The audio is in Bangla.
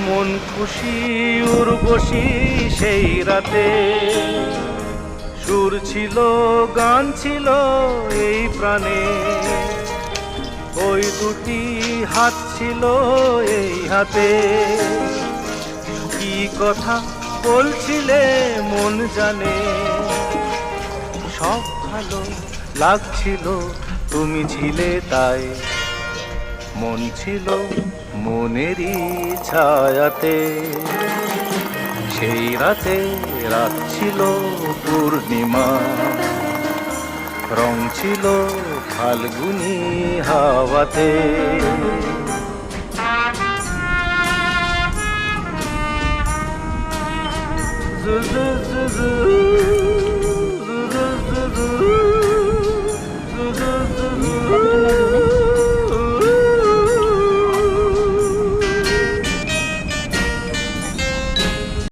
মন খুশি উর্বশী সেই রাতে, সুর ছিল গান ছিল এই প্রাণে, ওই দুটি হাত ছিল এই হাতে। কি কথা বলছিলে মন জানে, সব ভালো লাগছিল তুমি ছিলে তাই। মন ছিল মনেরই ছায়াতে, সেই রাতে রাত ছিল পূর্ণিমা, রং ছিল ফাল্গুনি হাওয়াতে। জু জু জু জু